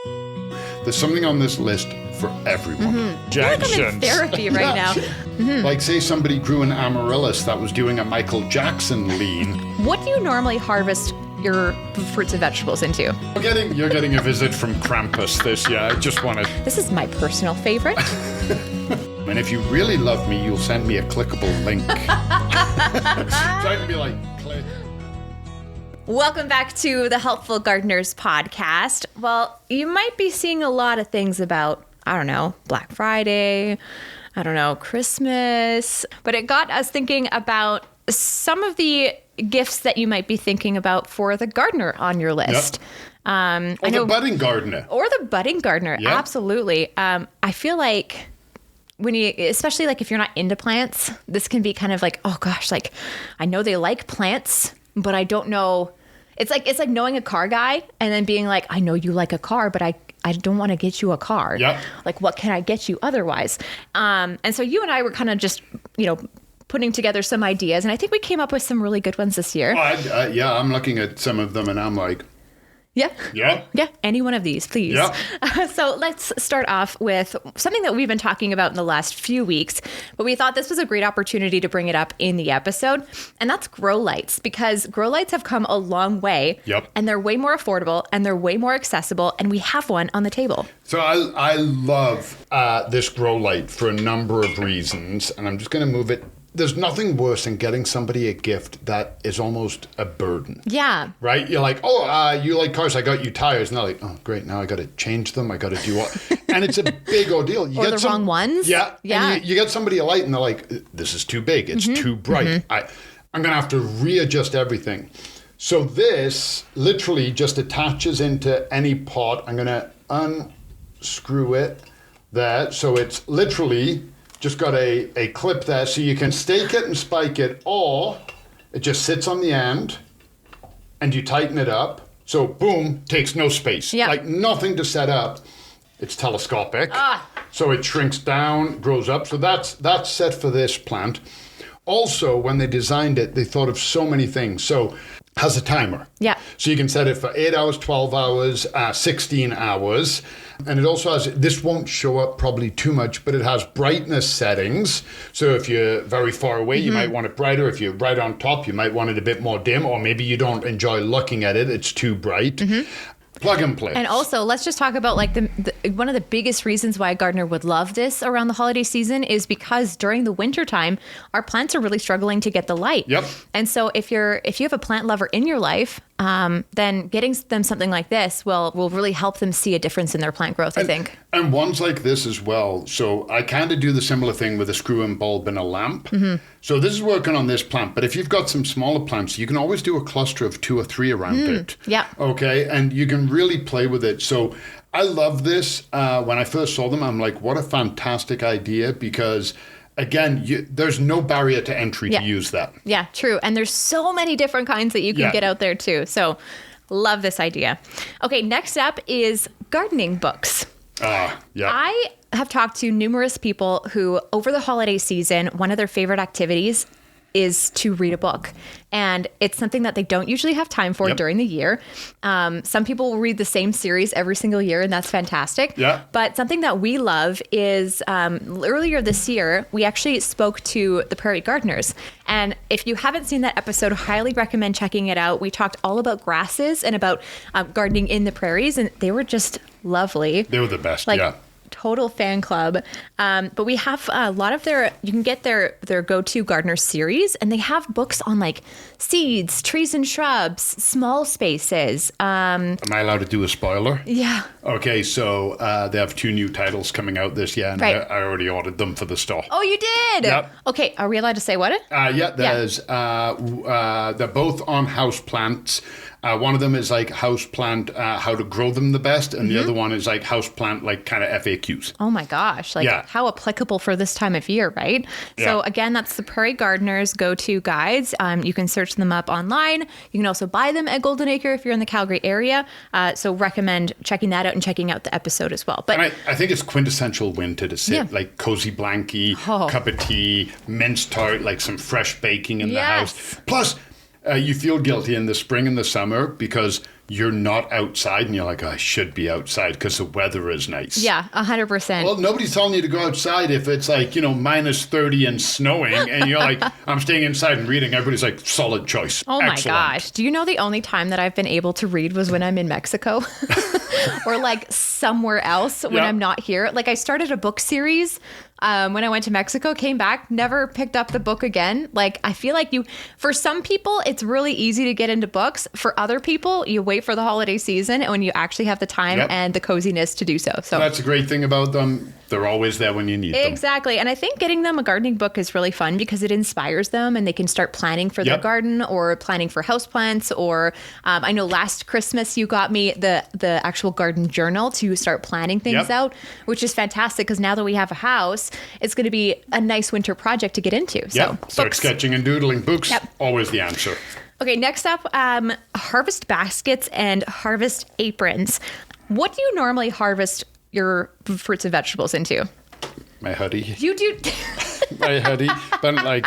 There's something on this list for everyone. I feel like I'm in therapy right now. Like, say somebody grew an amaryllis that was doing a Michael Jackson lean. What do you normally harvest your fruits and vegetables into? You're getting a visit from Krampus this year. I just want to... This is my personal favorite. And if you really love me, you'll send me a clickable link. So I can be like, click. Welcome back to the Helpful Gardeners podcast. Well, you might be seeing a lot of things about, I don't know, Black Friday, I don't know, Christmas, but it got us thinking about some of the gifts that you might be thinking about for the gardener on your list. Yep. Or the budding gardener. Or the budding gardener, yep. Absolutely. I feel like when you, especially like if you're not into plants, this can be kind of like, oh gosh, like I know they like plants, but I don't know. It's like knowing a car guy and then being like, I know you like a car, but I don't want to get you a car. Yep. Like, what can I get you otherwise? And so you and I were kind of just, putting together some ideas. And I think we came up with some really good ones this year. Yeah, I'm looking at some of them and I'm like, Yeah, any one of these, please. Yeah. So let's start off with something that we've been talking about in the last few weeks, but we thought this was a great opportunity to bring it up in the episode, and that's grow lights, because grow lights have come a long way. Yep. And they're way more affordable and they're way more accessible, and we have one on the table. So I love this grow light for a number of reasons, and I'm just going to move it. There's nothing worse than getting somebody a gift that is almost a burden. Yeah. Right? You're like, you like cars, I got you tires. And they're like, oh, great, now I got to change them. I got to do what? And it's a big ordeal. You get the wrong ones? Yeah. And you get somebody a light and they're like, this is too big. It's too bright. I'm going to have to readjust everything. So this literally just attaches into any pot. I'm going to unscrew it there. So it's literally... just got a clip there, so you can stake it and spike it, or it just sits on the end and you tighten it up. So boom, takes no space. Yep. Like nothing to set up. It's telescopic. So it shrinks down, grows up. So that's set for this plant. Also, when they designed it, they thought of so many things. So has a timer. Yeah. So you can set it for 8 hours, 12 hours, 16 hours. And it also has, this won't show up probably too much, but it has brightness settings. So if you're very far away, you might want it brighter. If you're right on top, you might want it a bit more dim, or maybe you don't enjoy looking at it. It's too bright. Plug and play. And also, let's just talk about like the one of the biggest reasons why a gardener would love this around the holiday season is because during the winter time, our plants are really struggling to get the light. Yep. And so if you have a plant lover in your life, then getting them something like this will really help them see a difference in their plant growth, I think. And ones like this as well. So I kind of do the similar thing with a screw-in bulb and a lamp. So this is working on this plant, but if you've got some smaller plants, you can always do a cluster of 2 or 3 around it. Yeah. Okay, and you can really play with it. So I love this. When I first saw them, I'm like, what a fantastic idea, because again, there's no barrier to entry to use that. Yeah, true. And there's so many different kinds that you can get out there too. So love this idea. Okay, next up is gardening books. I have talked to numerous people who, over the holiday season, one of their favorite activities is to read a book. And it's something that they don't usually have time for during the year. Some people will read the same series every single year, and that's fantastic. Yeah. But something that we love is earlier this year, we actually spoke to the Prairie gardeners. And if you haven't seen that episode, highly recommend checking it out. We talked all about grasses and about gardening in the prairies, and they were just lovely. They were the best, Total fan club. But we have a lot of you can get their go-to gardener series, and they have books on like seeds, trees and shrubs, small spaces. Am I allowed to do a spoiler? Yeah. Okay, so they have 2 new titles coming out this year, and I already ordered them for the store. Oh, you did? Yep. Okay, are we allowed to say what? They're both on house plants. One of them is like houseplant, how to grow them the best. And the other one is like houseplant, like kind of FAQs. Oh my gosh. How applicable for this time of year, right? Yeah. So again, that's the Prairie Gardeners go-to guides. You can search them up online. You can also buy them at Golden Acre if you're in the Calgary area. So recommend checking that out and checking out the episode as well. But and I think it's quintessential winter to sit, like cozy blankie, cup of tea, minced tart, like some fresh baking in the house. Plus, you feel guilty in the spring and the summer because you're not outside and you're like, I should be outside because the weather is nice. Yeah, 100%. Well, nobody's telling you to go outside if it's like, minus 30 and snowing and you're like, I'm staying inside and reading. Everybody's like, solid choice. Oh my Excellent. gosh. Do you know the only time that I've been able to read was when I'm in Mexico or like somewhere else when I'm not here? Like I started a book series when I went to Mexico, came back, never picked up the book again. Like, I feel like for some people, it's really easy to get into books. For other people, you wait for the holiday season and when you actually have the time and the coziness to do so. So that's a great thing about them. They're always there when you need them. Exactly. And I think getting them a gardening book is really fun because it inspires them and they can start planning for their garden or planning for houseplants. Or I know last Christmas you got me the actual garden journal to start planning things out, which is fantastic because now that we have a house, it's going to be a nice winter project to get into. So start sketching and doodling. Books, always the answer. Okay, next up, harvest baskets and harvest aprons. What do you normally harvest your fruits and vegetables into? My hoodie. You do? My hoodie. But like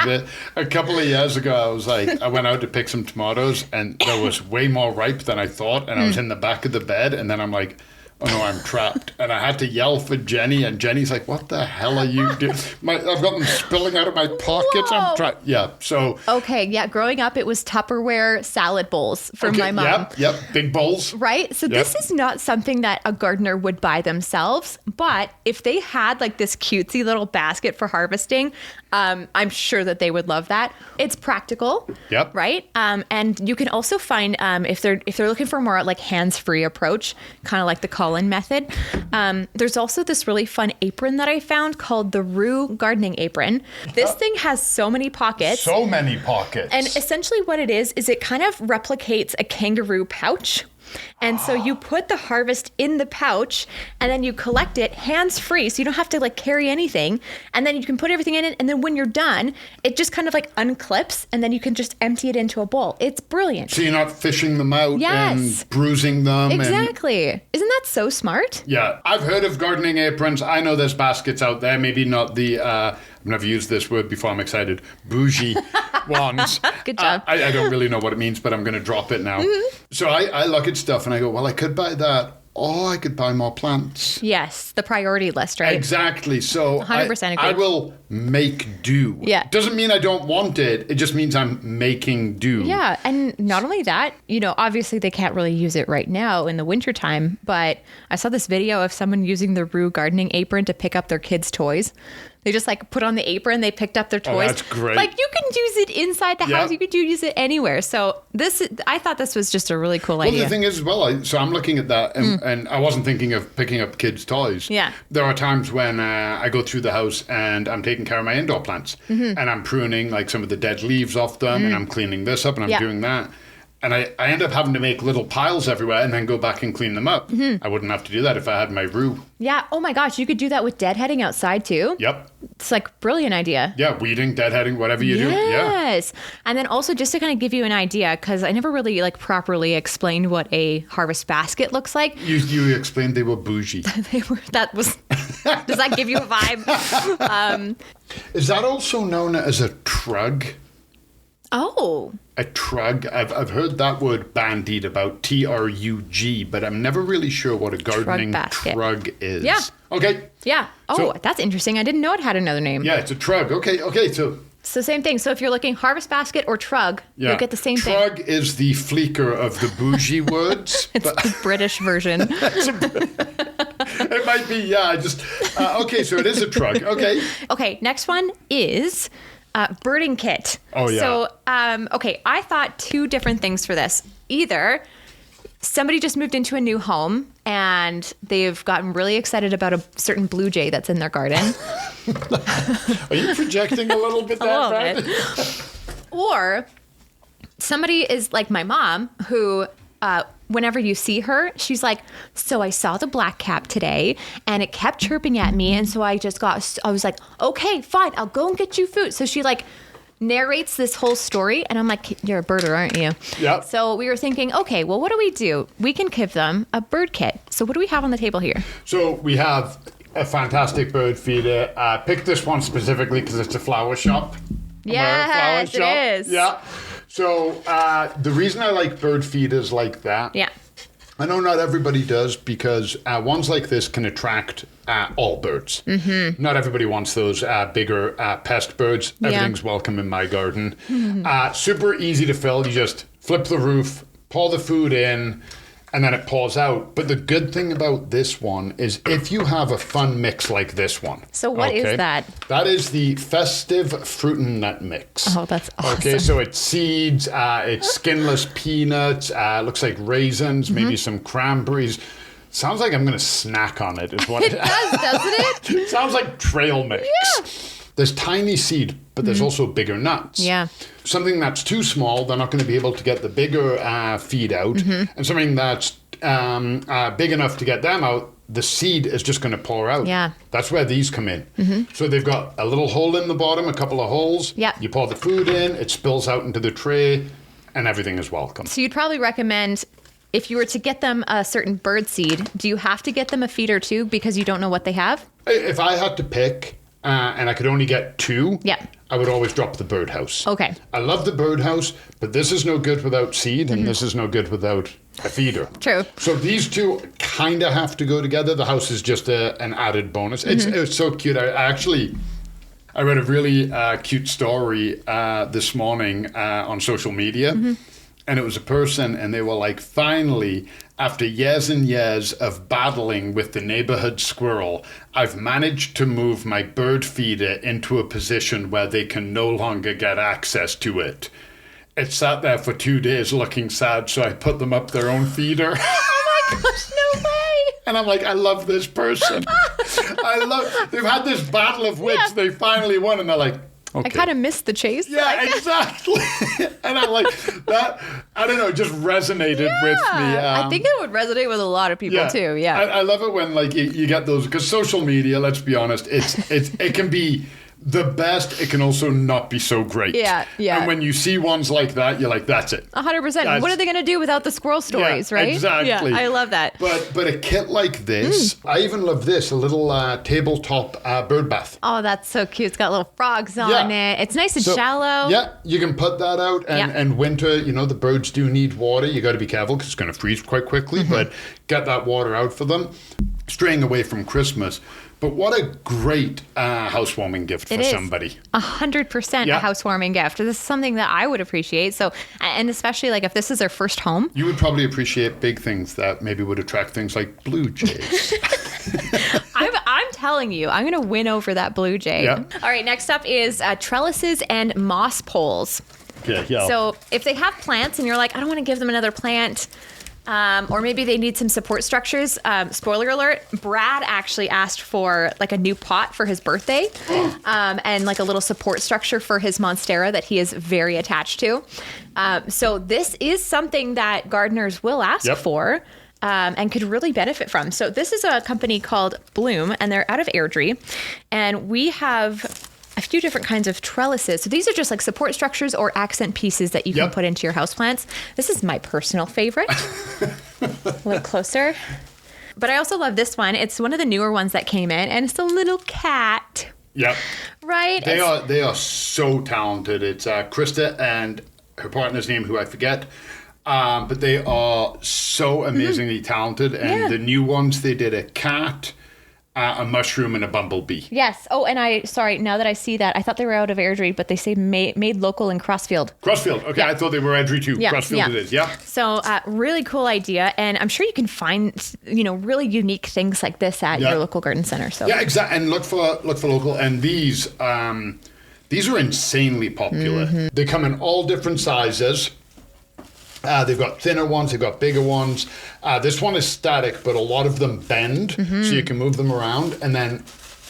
a couple of years ago, I went out to pick some tomatoes and there was way more ripe than I thought. And I was in the back of the bed and then I'm like, oh no, I'm trapped. And I had to yell for Jenny and Jenny's like, what the hell are you doing? I've got them spilling out of my pockets. Whoa. I'm trapped. Yeah, so. Okay, yeah, growing up, it was Tupperware salad bowls from my mom. Yep, big bowls. Right? So this is not something that a gardener would buy themselves, but if they had like this cutesy little basket for harvesting, I'm sure that they would love that. It's practical, right? And you can also find if they're looking for a more like hands-free approach, kind of like the Colin method. There's also this really fun apron that I found called the Roo Gardening Apron. This thing has so many pockets. So many pockets. And essentially what it is it kind of replicates a kangaroo pouch. And so you put the harvest in the pouch and then you collect it hands-free. So you don't have to like carry anything. And then you can put everything in it. And then when you're done, it just kind of like unclips and then you can just empty it into a bowl. It's brilliant. So you're not fishing them out and bruising them. Exactly. Isn't that so smart? Yeah. I've heard of gardening aprons. I know there's baskets out there. Maybe not the, I've never used this word before. I'm excited. Bougie ones. Good job. I don't really know what it means, but I'm going to drop it now. Mm-hmm. So I look at stuff and I go, well, I could buy that or I could buy more plants. Yes, the priority list, right? Exactly. So 100% agree. I will make do. Yeah. Doesn't mean I don't want it. It just means I'm making do. Yeah. And not only that, obviously they can't really use it right now in the wintertime, but I saw this video of someone using the Roo Gardening Apron to pick up their kids' toys. They just like put on the apron, they picked up their toys. Oh, that's great. Like you can use it inside the house, you could use it anywhere. So I thought this was just a really cool idea. Well, the thing is, so I'm looking at that and I wasn't thinking of picking up kids' toys. Yeah. There are times when I go through the house and I'm taking care of my indoor plants and I'm pruning like some of the dead leaves off them and I'm cleaning this up and I'm doing that. And I end up having to make little piles everywhere and then go back and clean them up. I wouldn't have to do that if I had my Roo. Yeah. Oh my gosh. You could do that with deadheading outside too. Yep. It's like brilliant idea. Yeah. Weeding, deadheading, whatever you do. Yeah. Yes. And then also just to kind of give you an idea, because I never really like properly explained what a harvest basket looks like. You explained they were bougie. Does that give you a vibe? Is that also known as a trug? Oh. A trug. I've heard that word bandied about, TRUG, but I'm never really sure what a gardening trug is. Yeah. Okay. Yeah. Oh, that's interesting. I didn't know it had another name. Yeah, it's a trug. Okay. So same thing. So if you're looking harvest basket or trug, you'll get the same thing. Trug is the fleeker of the bougie words. It's the British version. It might be, okay, so it is a trug. Okay. Okay, next one is... birding kit. Oh, yeah. So, I thought two different things for this. Either somebody just moved into a new home and they've gotten really excited about a certain blue jay that's in their garden. Are you projecting a little bit there, Brad? Or somebody is like my mom who... whenever you see her, she's like, so I saw the blackcap today and it kept chirping at me. And so I was like, okay, fine, I'll go and get you food. So she like narrates this whole story and I'm like, you're a birder, aren't you? Yeah. So we were thinking, okay, well, what do we do? We can give them a bird kit. So what do we have on the table here? So we have a fantastic bird feeder. Picked this one specifically because it's a flower shop. Yes, it is. Yeah. So the reason I like bird feeders like that I know not everybody does because ones like this can attract all birds. Mm-hmm. Not everybody wants those bigger pest birds. Everything's welcome in my garden. Mm-hmm. Super easy to fill. You just flip the roof, pour the food in, and then it pours out. But the good thing about this one is if you have a fun mix like this one. So what is that? That is the festive fruit and nut mix. Oh, that's awesome. Okay, so it's seeds, it's skinless peanuts, looks like raisins, maybe some cranberries. Sounds like I'm going to snack on it. Is what it does, doesn't it? Sounds like trail mix. Yeah. There's tiny seed, but there's also bigger nuts. Yeah. Something that's too small, they're not going to be able to get the bigger feed out. And something that's big enough to get them out, the seed is just going to pour out. Yeah. That's where these come in. So they've got a little hole in the bottom, a couple of holes. Yeah. You pour the food in, it spills out into the tray, and everything is welcome. So you'd probably recommend, if you were to get them a certain bird seed, do you have to get them a feeder too because you don't know what they have? If I had to pick, and I could only get 2, I would always drop the birdhouse. Okay. I love the birdhouse, but this is no good without seed, and this is no good without a feeder. True. So these two kind of have to go together. The house is just an added bonus. It's so cute. I read a really cute story this morning on social media, and it was a person, and they were like, finally, after years and years of battling with the neighborhood squirrel, I've managed to move my bird feeder into a position where they can no longer get access to it. It sat there for 2 days looking sad, so I put them up their own feeder. Oh my gosh, no way! And I'm like, I love this person. They've had this battle of wits. They finally won, and they're like, okay. I kind of missed the chase. Yeah, exactly. And I'm like, that, I don't know, it just resonated with me. I think it would resonate with a lot of people too. Yeah. I love it when like you get those, because social media, let's be honest, it can be the best. It can also not be so great. Yeah. And when you see ones like that, you're like, that's it. 100%. What are they going to do without the squirrel stories, right? Exactly. Yeah, I love that. But a kit like this, I even love this, a little tabletop bird bath. Oh, that's so cute. It's got little frogs on it. It's nice and shallow. Yeah, you can put that out. And winter, the birds do need water. You got to be careful because it's going to freeze quite quickly. But get that water out for them. Straying away from Christmas. But what a great housewarming gift for somebody. 100% a housewarming gift. This is something that I would appreciate. So, and especially like if this is their first home. You would probably appreciate big things that maybe would attract things like blue jays. I'm telling you, I'm going to win over that blue jay. Yeah. All right, next up is trellises and moss poles. Yeah. So if they have plants and you're like, I don't want to give them another plant, or maybe they need some support structures. Spoiler alert, Brad actually asked for like a new pot for his birthday and like a little support structure for his monstera that he is very attached to. So this is something that gardeners will ask for and could really benefit from. So this is a company called Bloom, and they're out of Airdrie. And we have a few different kinds of trellises. So these are just like support structures or accent pieces that you can put into your houseplants. This is my personal favorite. A little closer. But I also love this one. It's one of the newer ones that came in, and it's a little cat. Yep. Right? They are so talented. It's Krista and her partner's name, who I forget. But they are so amazingly talented. And the new ones, they did a cat, a mushroom, and a bumblebee. Yes. Oh, and now that I see that, I thought they were out of Airdrie, but they say made local in Crossfield. Crossfield. Okay, I thought they were Airdrie too. Yeah. Crossfield it is, So really cool idea. And I'm sure you can find, really unique things like this at your local garden center. So yeah, exactly. And look for local. And these are insanely popular. They come in all different sizes. They've got thinner ones, they've got bigger ones. This one is static, but a lot of them bend, so you can move them around. And then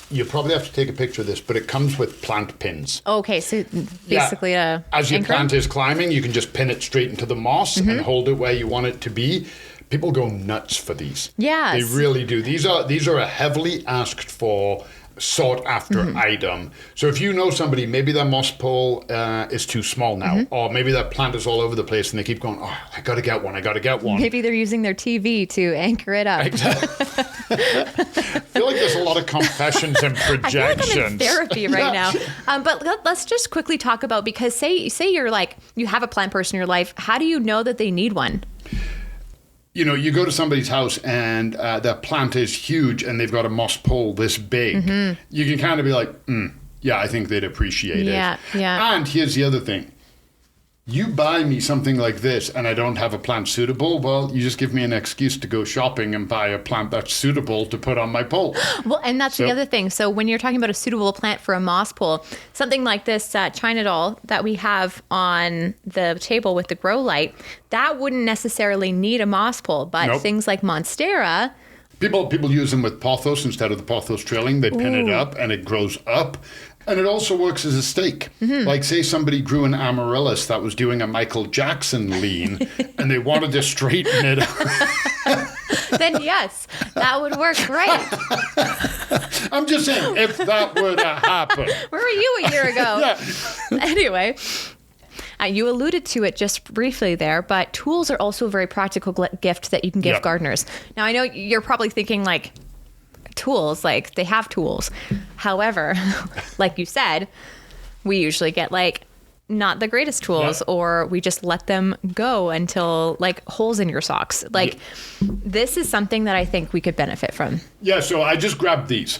you probably have to take a picture of this, but it comes with plant pins. Okay, so basically as your plant is climbing, you can just pin it straight into the moss and hold it where you want it to be. People go nuts for these. Yes. They really do. These are a heavily asked for, sought after item. So if you know somebody, maybe their moss pole is too small now, or maybe their plant is all over the place and they keep going, oh, I gotta get one. Maybe they're using their TV to anchor it up. Exactly. I feel like there's a lot of confessions and projections. I feel like I'm in therapy right now. But let's just quickly talk about, because say you're like, you have a plant person in your life, how do you know that they need one? you know, you go to somebody's house and their plant is huge and they've got a moss pole this big. You can kind of be like, yeah, I think they'd appreciate it. Yeah. And here's the other thing. You buy me something like this and I don't have a plant suitable, well, you just give me an excuse to go shopping and buy a plant that's suitable to put on my pole. Well, and that's the other thing. So when you're talking about a suitable plant for a moss pole, something like this China doll that we have on the table with the grow light, that wouldn't necessarily need a moss pole, but things like Monstera... People use them with pothos instead of the pothos trailing. They pin it up and it grows up. And it also works as a stake. Like, say somebody grew an amaryllis that was doing a Michael Jackson lean and they wanted to straighten it up. Then yes, that would work great. I'm just saying, if that were to happen. Where were you a year ago? Yeah. Anyway, you alluded to it just briefly there, but tools are also a very practical gift that you can give gardeners. Now, I know you're probably thinking like, tools, like they have tools. However, like you said, we usually get like not the greatest tools or we just let them go until like holes in your socks. Like this is something that I think we could benefit from. Yeah, so I just grabbed these.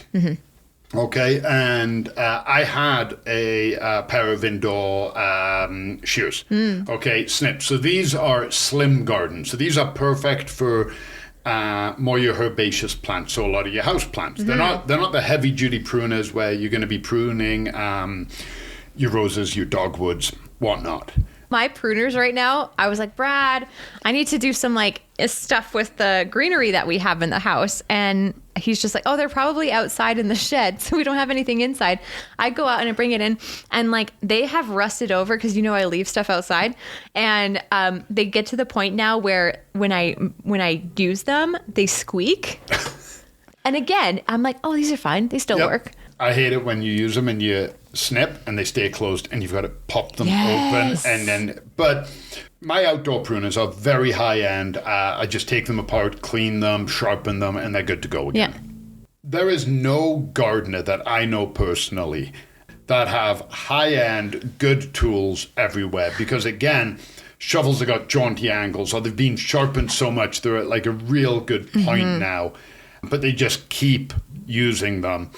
Okay, and I had a pair of indoor shears. Okay, snips. So these are slim gardens. So these are perfect for more your herbaceous plants, so a lot of your house plants. They're not the heavy duty pruners where you're going to be pruning your roses, your dogwoods, whatnot. My pruners right now, I was like, Brad, I need to do some like stuff with the greenery that we have in the house. And he's just like, oh, they're probably outside in the shed, so we don't have anything inside. I go out and I bring it in and like they have rusted over because, you know, I leave stuff outside and they get to the point now where when I use them, they squeak. And again, I'm like, oh, these are fine. They still work. I hate it when you use them and you snip and they stay closed and you've got to pop them open and then, but my outdoor pruners are very high end. I just take them apart, clean them, sharpen them, and they're good to go again. There is no gardener that I know personally that have high end, good tools everywhere because again, shovels have got jaunty angles or they've been sharpened so much they're at like a real good point now, but they just keep using them.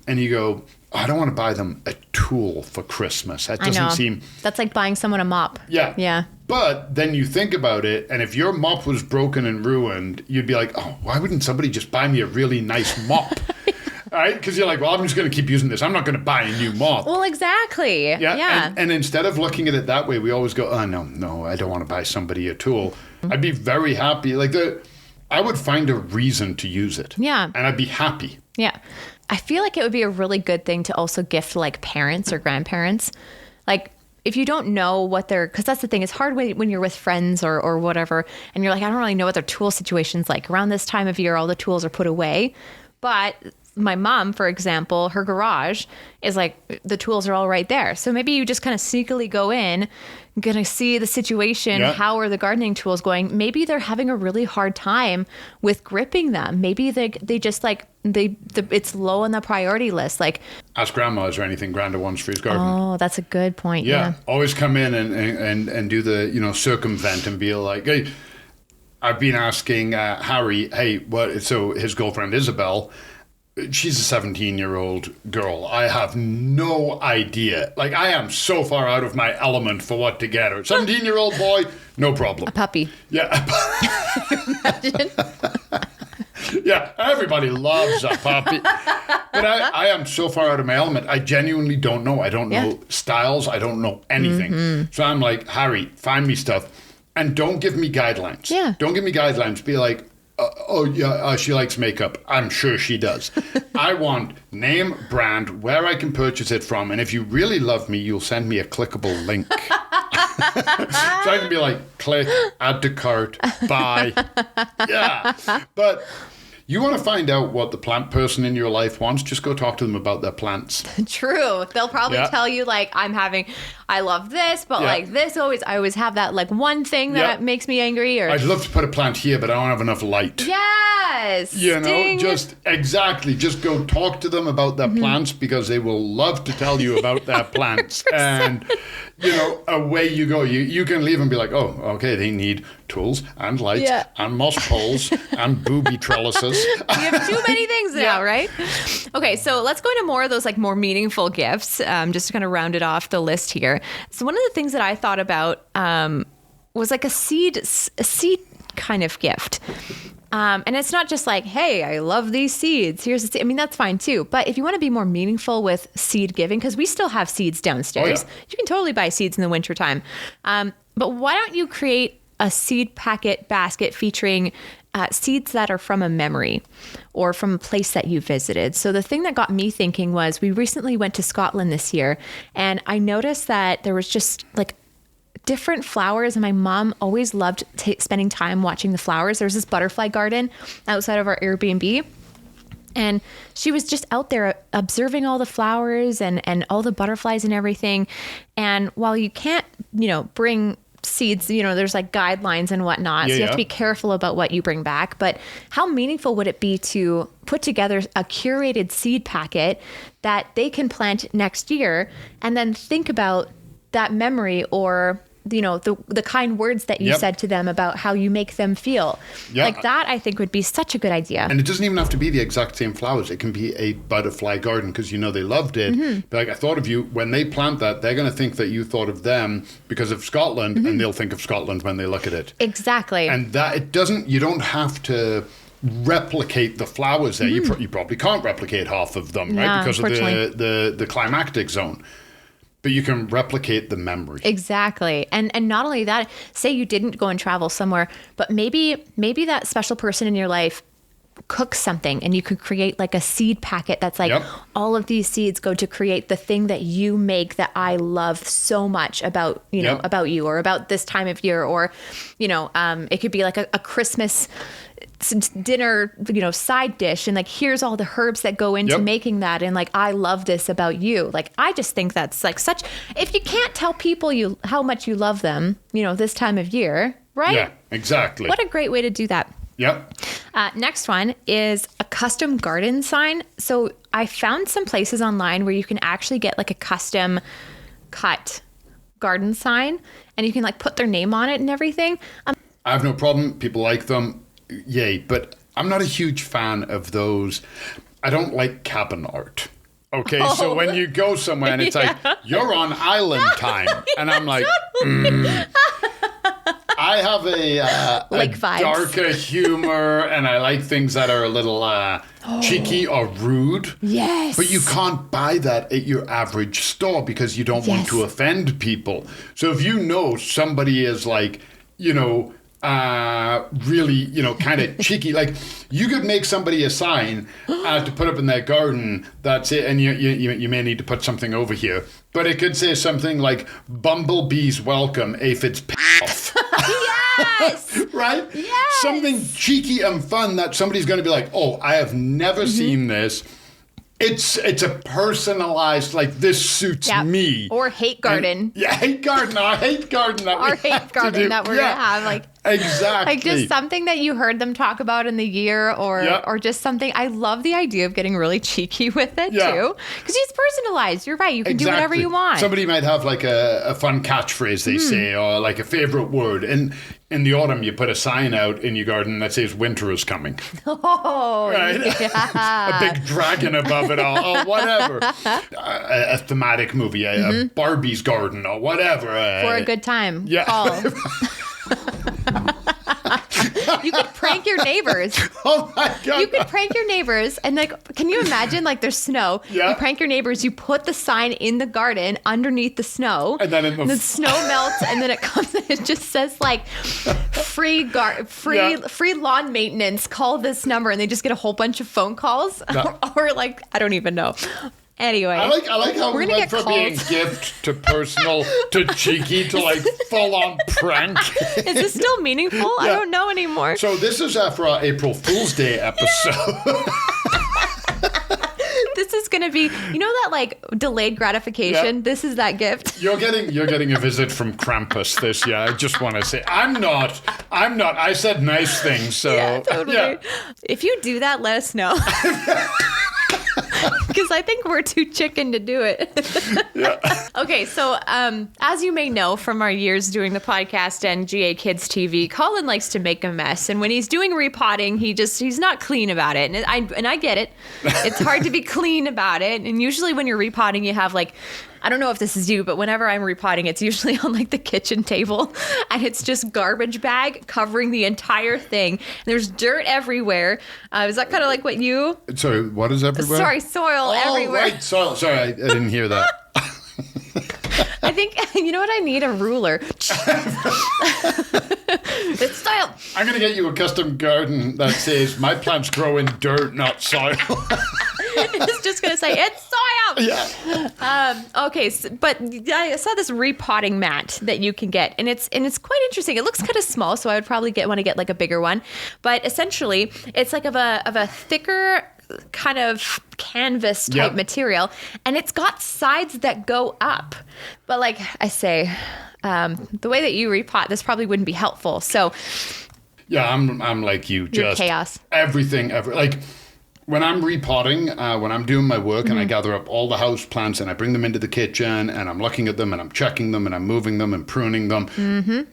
And you go, I don't want to buy them a tool for Christmas. That doesn't seem... That's like buying someone a mop. Yeah. But then you think about it, and if your mop was broken and ruined, you'd be like, oh, why wouldn't somebody just buy me a really nice mop? All right? Because you're like, well, I'm just going to keep using this. I'm not going to buy a new mop. Well, exactly. Yeah. And instead of looking at it that way, we always go, oh, no, I don't want to buy somebody a tool. I'd be very happy. Like, I would find a reason to use it. Yeah. And I'd be happy. Yeah. I feel like it would be a really good thing to also gift like parents or grandparents. Like if you don't know what they're, because that's the thing, it's hard when you're with friends or whatever, and you're like, I don't really know what their tool situation's like. Around this time of year, all the tools are put away. But my mom, for example, her garage is like, the tools are all right there. So maybe you just kind of sneakily go in, gonna see the situation. How are the gardening tools going? Maybe they're having a really hard time with gripping them. Maybe they just like it's low on the priority list. Like ask grandma, is there anything Granda wants for his garden? Oh, that's a good point. Yeah. Always come in and do the circumvent and be like, hey, I've been asking Harry, hey, what? So his girlfriend Isabel. She's a 17-year-old girl. I have no idea. Like, I am so far out of my element for what to get her. 17-year-old boy, no problem. A puppy. Yeah. Imagine. Yeah, everybody loves a puppy. But I am so far out of my element. I genuinely don't know. I don't know styles. I don't know anything. So I'm like, Harry, find me stuff. And don't give me guidelines. Yeah. Don't give me guidelines. Be like, she likes makeup. I'm sure she does. I want name, brand, where I can purchase it from. And if you really love me, you'll send me a clickable link. So I can be like, click, add to cart, buy. Yeah. But you want to find out what the plant person in your life wants, just go talk to them about their plants. True. They'll probably tell you like, I love this, but like this I always have that like one thing that makes me angry. Or I'd love to put a plant here, but I don't have enough light. Yes. You know, just go talk to them about their plants because they will love to tell you about their plants. And, away you go. You can leave and be like, oh, okay, they need tools and lights and moss poles and booby trellises. You have too many things now, right? Okay, so let's go into more of those like more meaningful gifts, just to kind of round it off the list here. So one of the things that I thought about was like a seed kind of gift. And it's not just like, hey, I love these seeds. Here's a seed. I mean, that's fine too. But if you want to be more meaningful with seed giving, because we still have seeds downstairs, you can totally buy seeds in the wintertime. But why don't you create a seed packet basket featuring seeds that are from a memory or from a place that you visited? So the thing that got me thinking was we recently went to Scotland this year, and I noticed that there was just like different flowers, and my mom always loved spending time watching the flowers. There's this butterfly garden outside of our Airbnb, and she was just out there observing all the flowers and all the butterflies and everything. And while you can't, bring seeds, there's like guidelines and whatnot, so you have to be careful about what you bring back. But how meaningful would it be to put together a curated seed packet that they can plant next year, and then think about that memory or the kind words that you said to them about how you make them feel. Like that, I think would be such a good idea. And it doesn't even have to be the exact same flowers. It can be a butterfly garden because they loved it. Mm-hmm. But like I thought of you, when they plant that, they're going to think that you thought of them because of Scotland, and they'll think of Scotland when they look at it. Exactly. And that you don't have to replicate the flowers there. You probably can't replicate half of them, right? Because of the climactic zone. But you can replicate the memory. Exactly. And not only that, say you didn't go and travel somewhere, but maybe that special person in your life cooks something, and you could create like a seed packet that's like all of these seeds go to create the thing that you make that I love so much about, about you or about this time of year, or, it could be like a Christmas dinner, side dish, and like here's all the herbs that go into making that, and like I love this about you. Like I just think that's like such, if you can't tell people how much you love them, this time of year, right? Yeah, exactly. What a great way to do that. Yep. Next one is a custom garden sign. So I found some places online where you can actually get like a custom cut garden sign, and you can like put their name on it and everything. I have no problem. People like them. Yay. But I'm not a huge fan of those. I don't like cabin art. Okay. Oh. So when you go somewhere and it's like, you're on island time. And I'm like, I have a darker humor, and I like things that are a little cheeky or rude. Yes. But you can't buy that at your average store because you don't want to offend people. So if somebody is like, really, kind of cheeky. Like you could make somebody a sign to put up in their garden. That's it. And you may need to put something over here, but it could say something like "Bumblebees welcome" if it's off. Yes. Right? Yes. Something cheeky and fun that somebody's going to be like, "Oh, I have never seen this." It's a personalized, like, this suits me. Or hate garden. Hate garden. Our hate garden that we're going to have. Like, exactly. Like just something that you heard them talk about in the year, or just something. I love the idea of getting really cheeky with it too. Because it's personalized. You're right. You can do whatever you want. Somebody might have like a fun catchphrase they say, or like a favorite word. And in the autumn, you put a sign out in your garden that says winter is coming. Oh, right? Yeah. A big dragon above it all, or whatever. A thematic movie, a Barbie's garden, or whatever. For a good time. Yeah. Call. You could prank your neighbors. Oh my God. You could prank your neighbors, and like, can you imagine, like, there's snow. You prank your neighbors, you put the sign in the garden underneath the snow, and then the snow melts, and then it comes and it just says like free lawn maintenance, call this number, and they just get a whole bunch of phone calls. or like, I don't even know. Anyway, I like how we went from being gift to personal to cheeky to like full on prank. Is this still meaningful? I don't know anymore. So this is for our April Fool's Day episode. This is going to be, that like delayed gratification. This is that gift. You're getting a visit from Krampus this year. I just want to say I'm not. I said nice things. So yeah, totally. If you do that, let us know. because I think we're too chicken to do it. Okay, so as you may know from our years doing the podcast and GA Kids TV, Colin likes to make a mess, and when he's doing repotting, he's not clean about it, and I get it. It's hard to be clean about it, and usually when you're repotting, you have like, I don't know if this is you, but whenever I'm repotting, it's usually on like the kitchen table, and it's just garbage bag covering the entire thing. There's dirt everywhere. Is that kind of like what you? Sorry, what is everywhere? Sorry, soil everywhere. Right, soil. Sorry, I didn't hear that. I think, you know what? I need a ruler. It's soil. I'm going to get you a custom garden that says, my plants grow in dirt, not soil. It's just going to say, it's soil. Yeah. Okay, but I saw this repotting mat that you can get, and it's quite interesting. It looks kind of small, so I would probably want to get like a bigger one. But essentially, it's like of a thicker kind of canvas type material, and it's got sides that go up. But like I say, the way that you repot, this probably wouldn't be helpful. So yeah, I'm like you, just chaos. Everything ever. Like when I'm repotting, when I'm doing my work and I gather up all the house plants and I bring them into the kitchen and I'm looking at them and I'm checking them and I'm moving them and pruning them.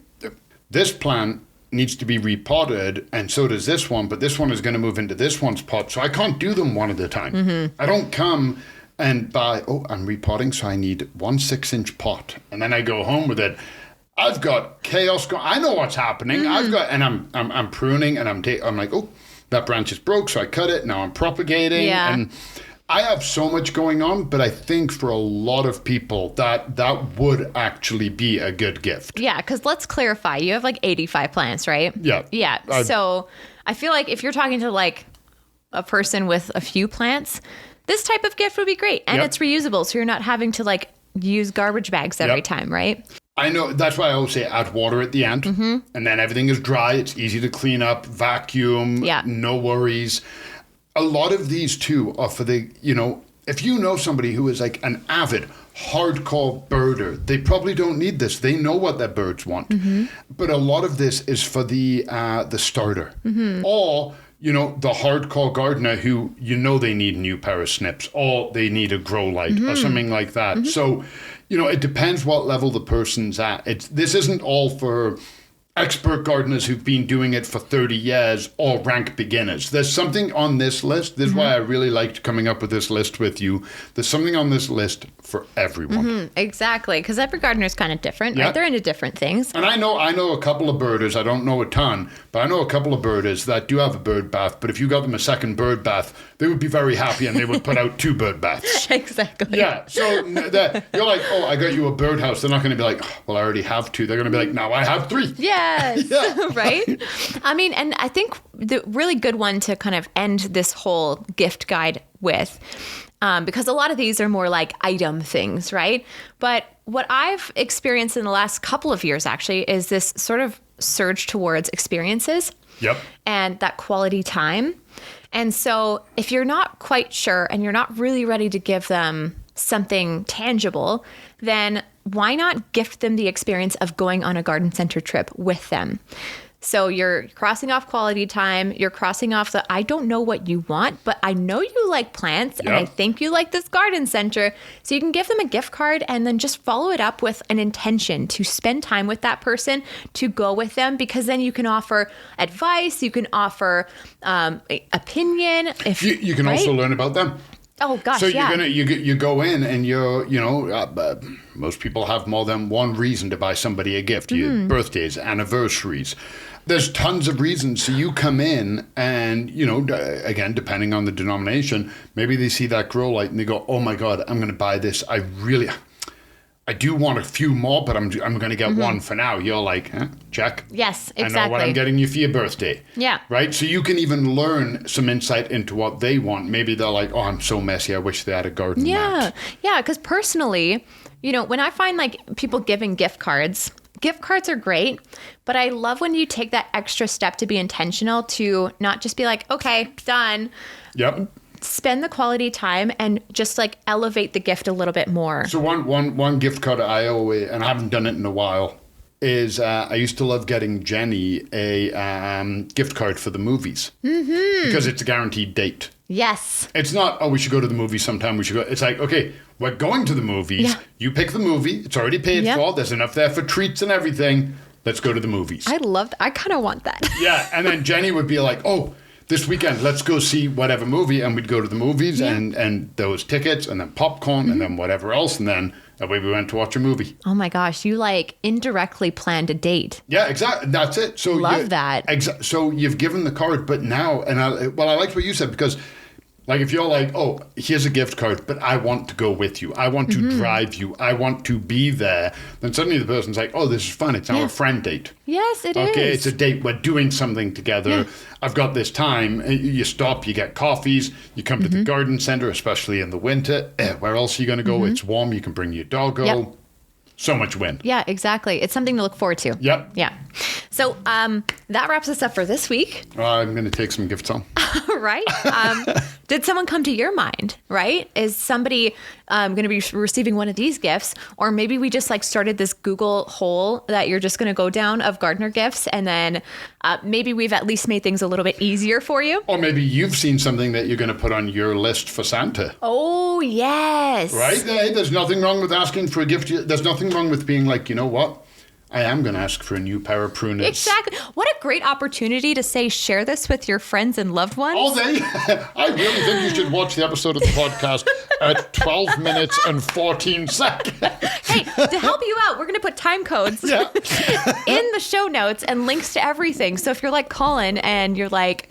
This plant needs to be repotted, and so does this one, but this one is going to move into this one's pot, so I can't do them one at a time. I don't come and buy, I'm repotting, so I need 1 6-inch pot, and then I go home with it. I've got chaos going. I know what's happening. I've got, and I'm pruning, and I'm like, that branch is broke, so I cut it. Now I'm propagating, and I have so much going on, but I think for a lot of people that would actually be a good gift. Yeah, because let's clarify. You have like 85 plants, right? Yeah. Yeah. So I feel like if you're talking to like a person with a few plants, this type of gift would be great. And it's reusable, so you're not having to like use garbage bags every time, right? I know. That's why I always say add water at the end. And then everything is dry. It's easy to clean up, vacuum, no worries. A lot of these too are for the, if you know somebody who is like an avid, hardcore birder, they probably don't need this. They know what their birds want. But a lot of this is for the starter. Or, the hardcore gardener who, they need a new pair of snips, or they need a grow light or something like that. So, it depends what level the person's at. This isn't all for expert gardeners who've been doing it for 30 years or rank beginners. There's something on this list. This is why I really liked coming up with this list with you. There's something on this list for everyone. Exactly, because every gardener is kind of different, right? They're into different things. And I know a couple of birders. I don't know a ton, but I know a couple of birders that do have a bird bath. But if you got them a second bird bath, they would be very happy and they would put out 2 bird baths. Exactly. Yeah. So you're like, I got you a birdhouse. They're not going to be like, well, I already have 2. They're going to be like, now I have 3. Yes. Right? I mean, and I think the really good one to kind of end this whole gift guide with, because a lot of these are more like item things, right? But what I've experienced in the last couple of years actually is this sort of surge towards experiences. Yep. And that quality time. And so if you're not quite sure and you're not really ready to give them something tangible, then why not gift them the experience of going on a garden center trip with them? So you're crossing off quality time. You're crossing off I don't know what you want, but I know you like plants and I think you like this garden center. So you can give them a gift card and then just follow it up with an intention to spend time with that person, to go with them, because then you can offer advice. You can offer opinion. If you can also learn about them. Oh gosh, so you go in and most people have more than one reason to buy somebody a gift. Birthdays, anniversaries. There's tons of reasons. So you come in and, again, depending on the denomination, maybe they see that grow light and they go, oh my God, I'm going to buy this. I do want a few more, but I'm going to get one for now. You're like, check. Yes, exactly. I know what I'm getting you for your birthday. Yeah. Right? So you can even learn some insight into what they want. Maybe they're like, oh, I'm so messy. I wish they had a garden mat. Yeah, because personally, when I find like people giving gift cards are great, but I love when you take that extra step to be intentional, to not just be like, okay, done. Yep. Spend the quality time and just like elevate the gift a little bit more. So one gift card I always, and I haven't done it in a while, is I used to love getting Jenny a gift card for the movies because it's a guaranteed date. Yes. It's not, oh, we should go to the movies sometime. We should go. It's like, okay, we're going to the movies. Yeah. You pick the movie. It's already paid for. There's enough there for treats and everything. Let's go to the movies. I love that. I kind of want that. Yeah. And then Jenny would be like, oh, this weekend, let's go see whatever movie. And we'd go to the movies and there was tickets and then popcorn and then whatever else. And then away we went to watch a movie. Oh my gosh. You like indirectly planned a date. Yeah, exactly. That's it. So love that. So you've given the card, but now, and I liked what you said, because like if you're like, oh, here's a gift card, but I want to go with you. I want to drive you. I want to be there. Then suddenly the person's like, oh, this is fun. It's now a friend date. Yes, it is. Okay, it's a date. We're doing something together. Yeah. I've got this time. You stop, you get coffees, you come to the garden center, especially in the winter. Where else are you going to go? It's warm. You can bring your doggo. Yep. So much win. Yeah, exactly. It's something to look forward to. Yep. Yeah. So that wraps us up for this week. I'm going to take some gifts home. Right? Did someone come to your mind, right? Is somebody going to be receiving one of these gifts? Or maybe we just like started this Google hole that you're just going to go down of gardener gifts. And then maybe we've at least made things a little bit easier for you. Or maybe you've seen something that you're going to put on your list for Santa. Oh, yes. Right? Hey, there's nothing wrong with asking for a gift. There's nothing wrong with being like, you know what? I am going to ask for a new pair of pruners. Exactly. What a great opportunity to say, share this with your friends and loved ones. Oh, I really think you should watch the episode of the podcast at 12 minutes and 14 seconds. Hey, to help you out, we're going to put time codes in the show notes and links to everything. So if you're like Colin and you're like,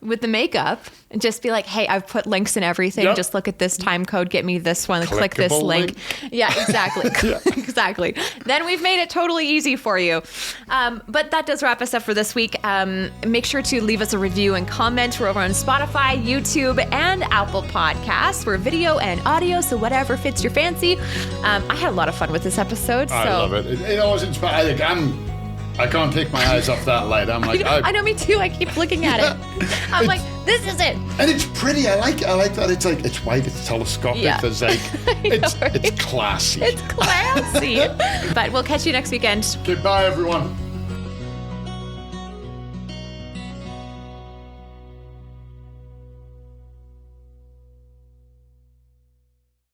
with the makeup, and just be like, hey, I've put links and everything. Yep. Just look at this time code. Get me this one. Click this link. Yeah, exactly. Exactly. Then we've made it totally easy for you. But that does wrap us up for this week. Make sure to leave us a review and comment. We're over on Spotify, YouTube, and Apple Podcasts. We're video and audio, so whatever fits your fancy. I had a lot of fun with this episode. I love it. It always inspires. I can't take my eyes off that light. I'm like, I know, me too. I keep looking at it. I'm like, this is it. And it's pretty. I like that. It's like, it's white, it's telescopic. Yeah. It's like, it's classy. It's classy. But we'll catch you next weekend. Goodbye, everyone.